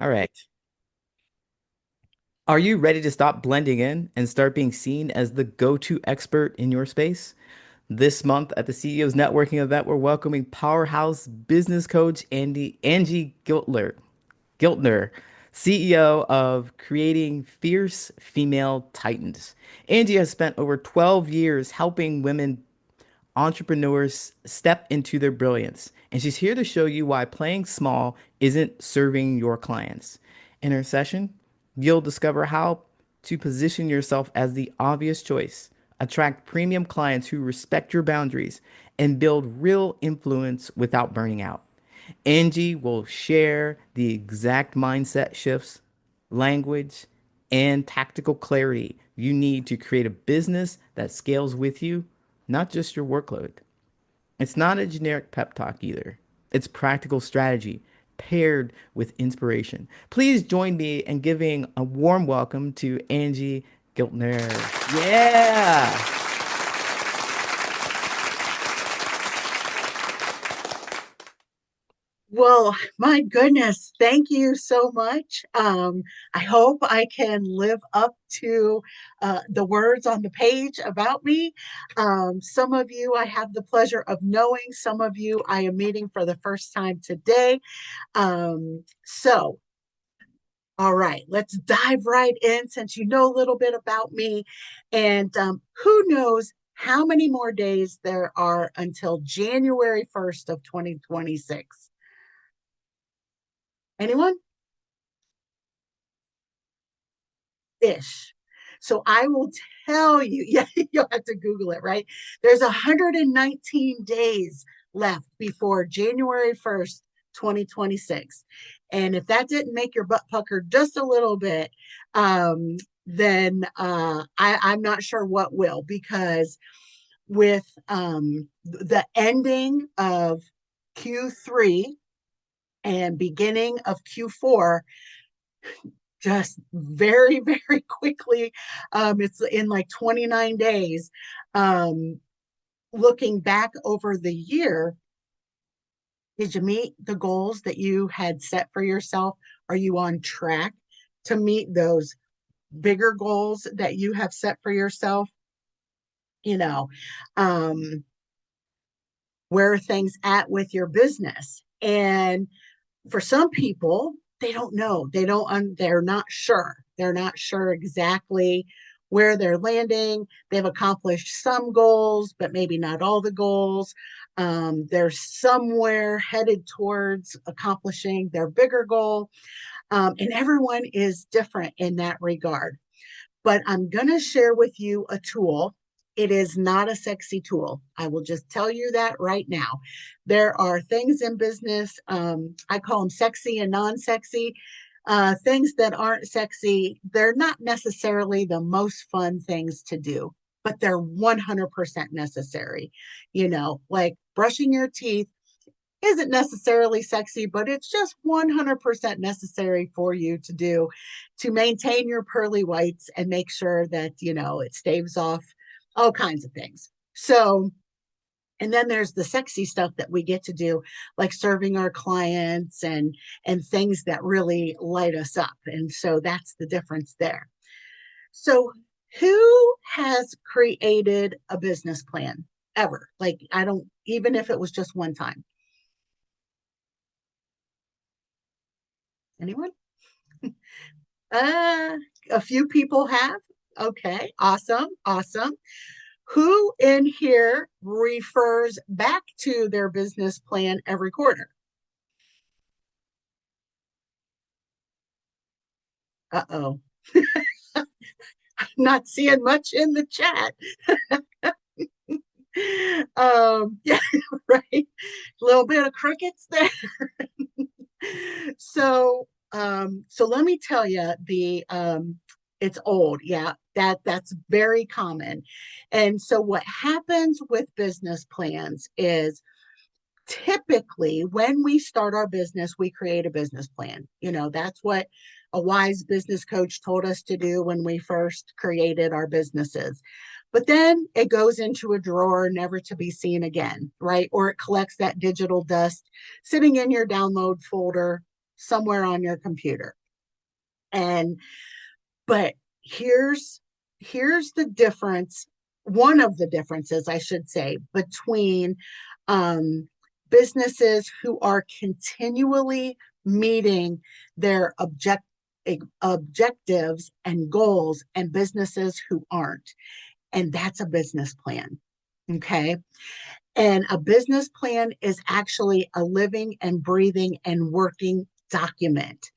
All right. Are you ready to stop blending in and start being seen as the go-to expert in your space? This month at the CEOs networking event, we're welcoming powerhouse business coach Angie Giltner, CEO of Creating Fierce Female Titans. Angie has spent over 12 years helping women entrepreneurs step into their brilliance. And she's here to show you why playing small isn't serving your clients. In her session, you'll discover how to position yourself as the obvious choice, attract premium clients who respect your boundaries, and build real influence without burning out. Angie will share the exact mindset shifts, language, and tactical clarity you need to create a business that scales with you, not just your workload. It's not a generic pep talk either. It's practical strategy paired with inspiration. Please join me in giving a warm welcome to Angie Giltner. Yeah. Well, my goodness, thank you so much. I hope I can live up to the words on the page about me. Some of you I have the pleasure of knowing, some of you I am meeting for the first time today. So, all right, let's dive right in since you know a little bit about me. And who knows how many more days there are until January 1st of 2026? Anyone? Ish. So I will tell you, yeah, you'll have to Google it, right? There's 119 days left before January 1st, 2026. And if that didn't make your butt pucker just a little bit, then I'm not sure what will, because with the ending of Q3 and beginning of Q4, just very, very quickly. It's in like 29 days. Um, Looking back over the year, did you meet the goals that you had set for yourself? Are you on track to meet those bigger goals that you have set for yourself? You know, um, where are things at with your business? And for some people, they don't know. They're not sure. They're not sure exactly where they're landing. They've accomplished some goals, but maybe not all the goals. They're somewhere headed towards accomplishing their bigger goal. And everyone is different in that regard. But I'm going to share with you a tool. It is not a sexy tool. I will just tell you that right now. There are things in business, I call them sexy and non sexy. Things that aren't sexy, they're not necessarily the most fun things to do, but they're 100% necessary. Like brushing your teeth isn't necessarily sexy, but it's just 100% necessary for you to do to maintain your pearly whites and make sure that, it staves off all kinds of things. So, and then there's the sexy stuff that we get to do, like serving our clients and things that really light us up. And so that's the difference there. So, who has created a business plan ever? Like, I don't, even if it was just one time. Anyone? Uh, a few people have. Okay, awesome, awesome. Who in here refers back to their business plan every quarter? Uh-oh. Not seeing much in the chat. Yeah, right. A little bit of crickets there. So let me tell you, the it's old. Yeah, that's very common. And so what happens with business plans is typically when we start our business, we create a business plan. That's what a wise business coach told us to do when we first created our businesses. But then it goes into a drawer, never to be seen again, right? Or it collects that digital dust sitting in your download folder. somewhere on your computer. And but here's the difference, one of the differences, I should say, between um, businesses who are continually meeting their objectives and goals and businesses who aren't. And that's a business plan. Okay. And a business plan is actually a living and breathing and working document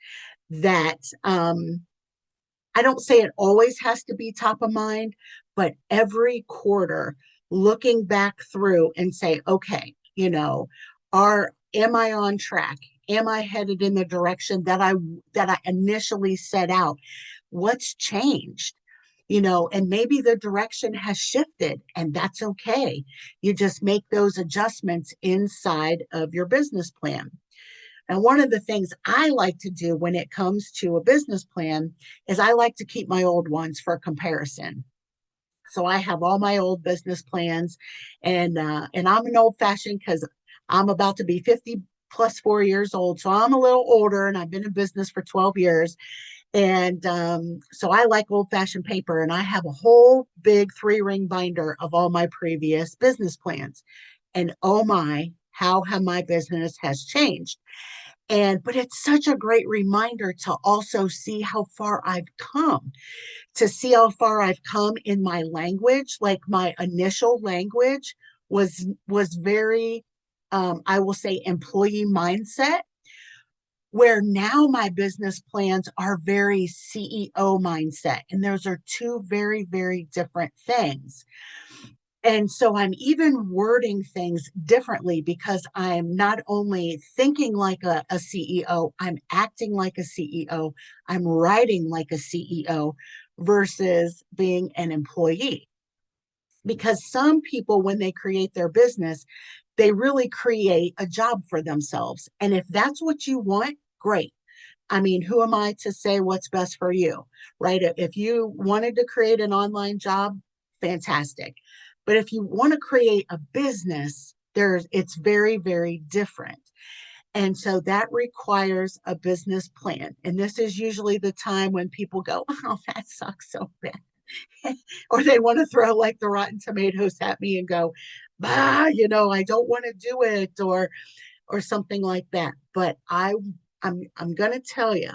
that I don't say it always has to be top of mind, but every quarter looking back through and say, okay, am I on track? Am I headed in the direction that I initially set out? What's changed? And maybe the direction has shifted, and that's okay. You just make those adjustments inside of your business plan. And one of the things I like to do when it comes to a business plan is I like to keep my old ones for comparison. So I have all my old business plans, and I'm an old fashioned because I'm about to be 50 plus 4 years old. So I'm a little older, and I've been in business for 12 years. And so I like old fashioned paper, and I have a whole big 3 ring binder of all my previous business plans. And oh my, how my business has changed. But it's such a great reminder to also see how far I've come, to see how far I've come in my language. Like my initial language was very I will say employee mindset, where now my business plans are very CEO mindset. And those are two very, very different things. And so I'm even wording things differently because I'm not only thinking like a CEO, I'm acting like a CEO, I'm writing like a CEO versus being an employee. Because some people, when they create their business, they really create a job for themselves. And if that's what you want, great. I mean, who am I to say what's best for you, right? If you wanted to create an online job, fantastic. But if you want to create a business, it's very, very different. And so that requires a business plan. And this is usually the time when people go, oh, that sucks so bad. Or they want to throw like the rotten tomatoes at me and go, bah, I don't want to do it, or something like that. But I'm going to tell you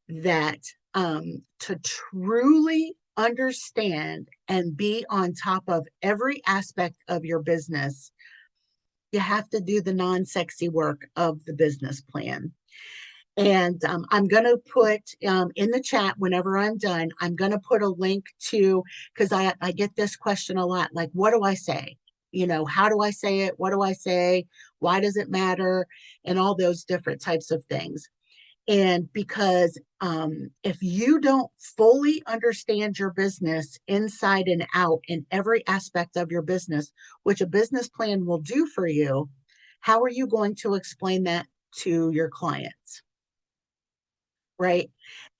that to truly understand and be on top of every aspect of your business, you have to do the non-sexy work of the business plan. And I'm going to put in the chat whenever I'm done, I'm going to put a link to, because I get this question a lot, like, what do I say? How do I say it? What do I say? Why does it matter? And all those different types of things. And because if you don't fully understand your business inside and out in every aspect of your business, which a business plan will do for you, how are you going to explain that to your clients? Right.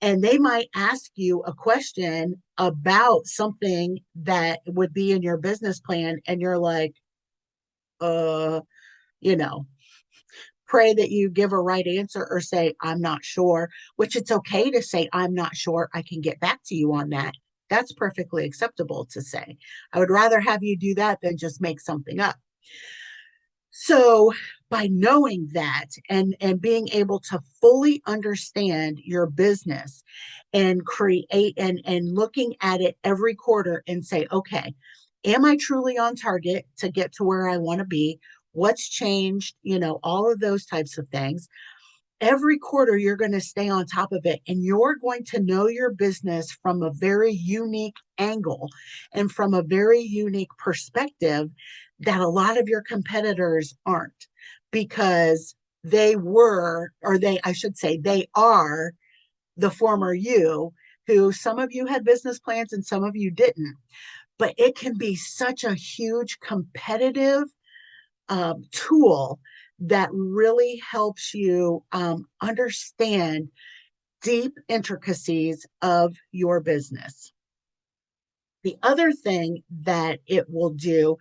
And they might ask you a question about something that would be in your business plan. And you're like, uh, you know, pray that you give a right answer or say, I'm not sure, which it's okay to say, I'm not sure. I can get back to you on that. That's perfectly acceptable to say. I would rather have you do that than just make something up. So by knowing that and being able to fully understand your business and create and looking at it every quarter and say, okay, am I truly on target to get to where I want to be? What's changed? All of those types of things. Every quarter, you're going to stay on top of it, and you're going to know your business from a very unique angle and from a very unique perspective that a lot of your competitors aren't, because they were, or I should say, they are the former you, who some of you had business plans and some of you didn't. But it can be such a huge competitive tool that really helps you understand deep intricacies of your business. The other thing that it will do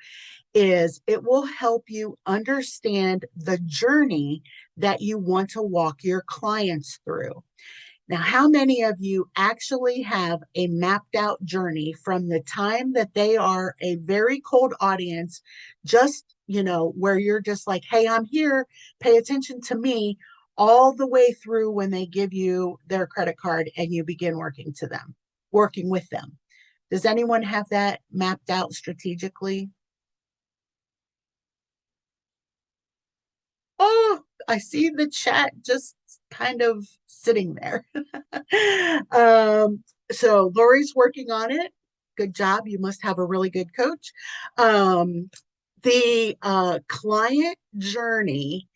is it will help you understand the journey that you want to walk your clients through. Now, how many of you actually have a mapped out journey from the time that they are a very cold audience, just, where you're just like, hey, I'm here, pay attention to me, all the way through when they give you their credit card and you begin working with them? Does anyone have that mapped out strategically? Oh, I see the chat just kind of sitting there. um, so Lori's working on it. Good job. You must have a really good coach. The client journey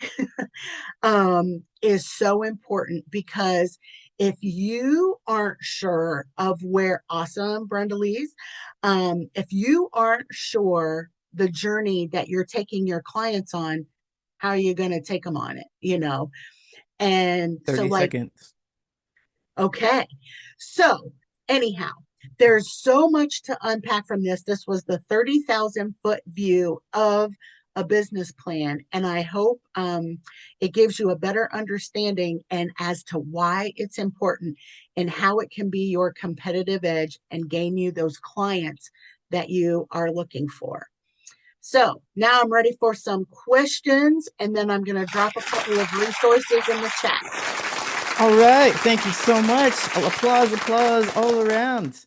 is so important because if you aren't sure of where, awesome, Brenda Lee's, if you aren't sure the journey that you're taking your clients on, how are you going to take them on it? And so, 30 like, seconds. okay. So, anyhow, there's so much to unpack from this. This was the 30,000-foot view of a business plan. And I hope it gives you a better understanding and as to why it's important and how it can be your competitive edge and gain you those clients that you are looking for. So now I'm ready for some questions, and then I'm going to drop a couple of resources in the chat. All right. Thank you so much. Applause, applause all around.